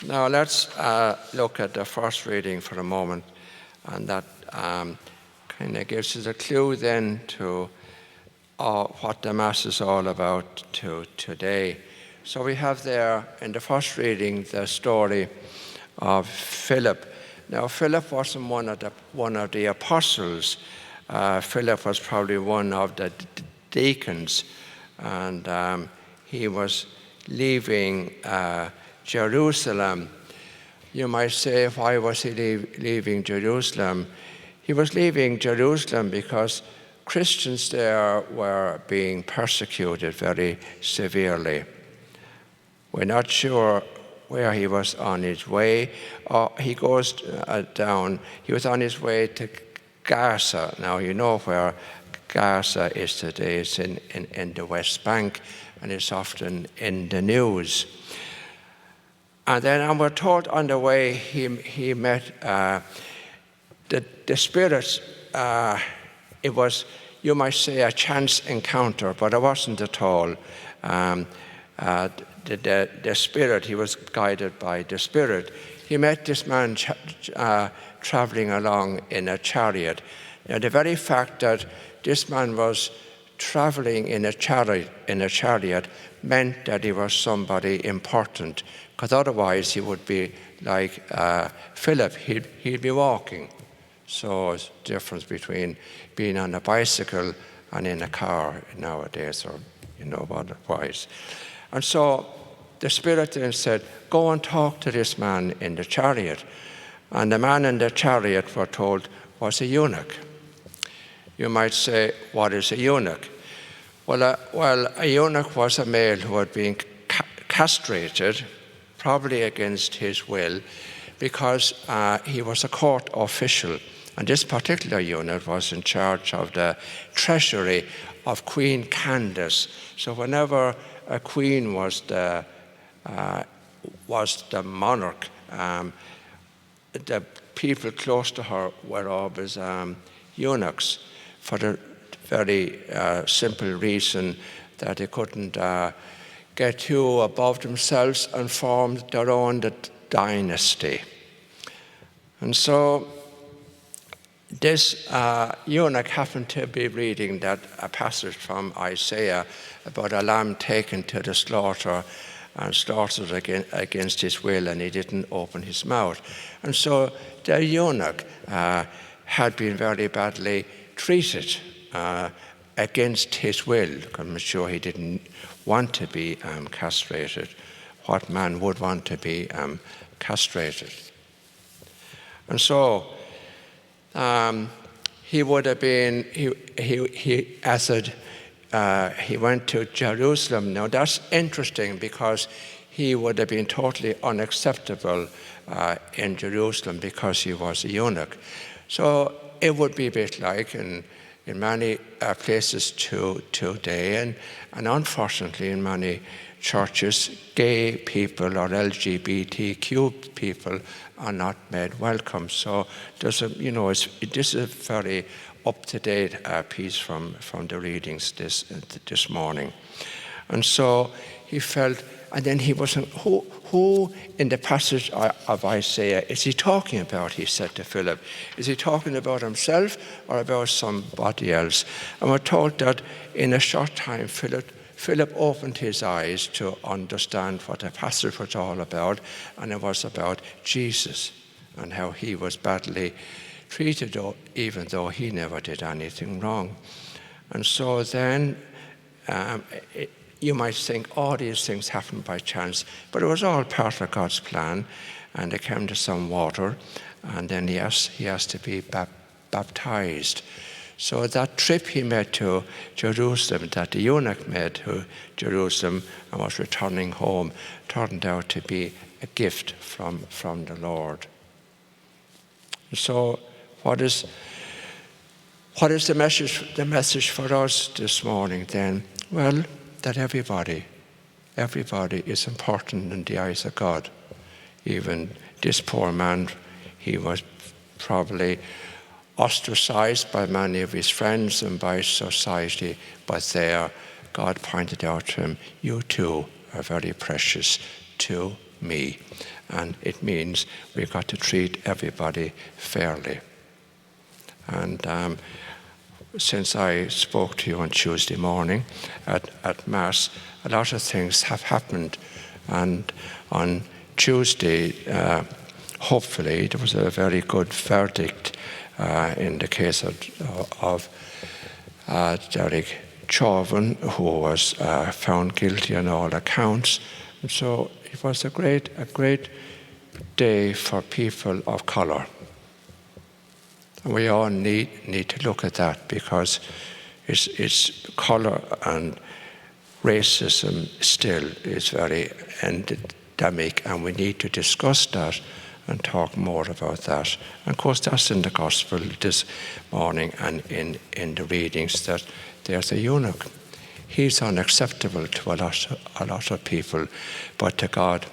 Now let's look at the first reading for a moment, and that kind of gives us a clue then to what the Mass is all about today. So we have there in the first reading the story of Philip. Now Philip wasn't one of the apostles. Philip was probably one of the deacons, and he was leaving Jerusalem. You might say, why was he leaving Jerusalem? He was leaving Jerusalem because Christians there were being persecuted very severely. We're not sure where he was on his way. He goes down. He was on his way to Gaza. Now, you know where Gaza is today. It's in the West Bank, and it's often in the news. And then we're told on the way he met the spirits. It was, you might say, a chance encounter, but it wasn't at all. The Spirit, he was guided by the Spirit. He met this man traveling along in a chariot. Now, the very fact that this man was traveling in a chariot meant that he was somebody important, because otherwise he would be like Philip, he'd be walking. So it's the difference between being on a bicycle and in a car nowadays, or otherwise. And so the Spirit then said, go and talk to this man in the chariot. And the man in the chariot, we're told, was a eunuch. You might say, what is a eunuch? Well, a eunuch was a male who had been castrated, probably against his will, because he was a court official. And this particular eunuch was in charge of the treasury of Queen Candace. So whenever a queen was the monarch, the people close to her were always eunuchs, for the very simple reason that they couldn't get too above themselves and form their own dynasty. And so this eunuch happened to be reading a passage from Isaiah about a lamb taken to the slaughter and slaughtered against his will, and he didn't open his mouth. And so the eunuch had been very badly treated against his will. I'm sure he didn't want to be castrated. What man would want to be castrated? And so he would have been, he went to Jerusalem. Now that's interesting, because he would have been totally unacceptable in Jerusalem because he was a eunuch. So it would be a bit like in many places today, and unfortunately in many churches, gay people or LGBTQ people are not made welcome. So this is a very up-to-date piece from the readings this morning. And so he felt, and then he wasn't, who in the passage of Isaiah is he talking about, he said to Philip. Is he talking about himself or about somebody else? And we're told that in a short time, Philip opened his eyes to understand what the passage was all about, and it was about Jesus and how he was badly treated, even though he never did anything wrong. And so then you might think all these things happened by chance, but it was all part of God's plan. And they came to some water, and then he has to be baptized. So that trip he made to Jerusalem, that the eunuch made to Jerusalem and was returning home, turned out to be a gift from the Lord. So what is the message for us this morning then? Well, that everybody is important in the eyes of God. Even this poor man, he was probably ostracized by many of his friends and by society, but there God pointed out to him, you too are very precious to me. And it means we've got to treat everybody fairly. And since I spoke to you on Tuesday morning at Mass, a lot of things have happened. And on Tuesday, hopefully, there was a very good verdict in the case of Derek Chauvin, who was found guilty on all accounts. And so it was a great day for people of colour. And we all need to look at that, because it's colour and racism still is very endemic, and we need to discuss that and talk more about that. And of course, that's in the Gospel this morning and in the readings, that there's a eunuch. He's unacceptable to a lot of people, but to God,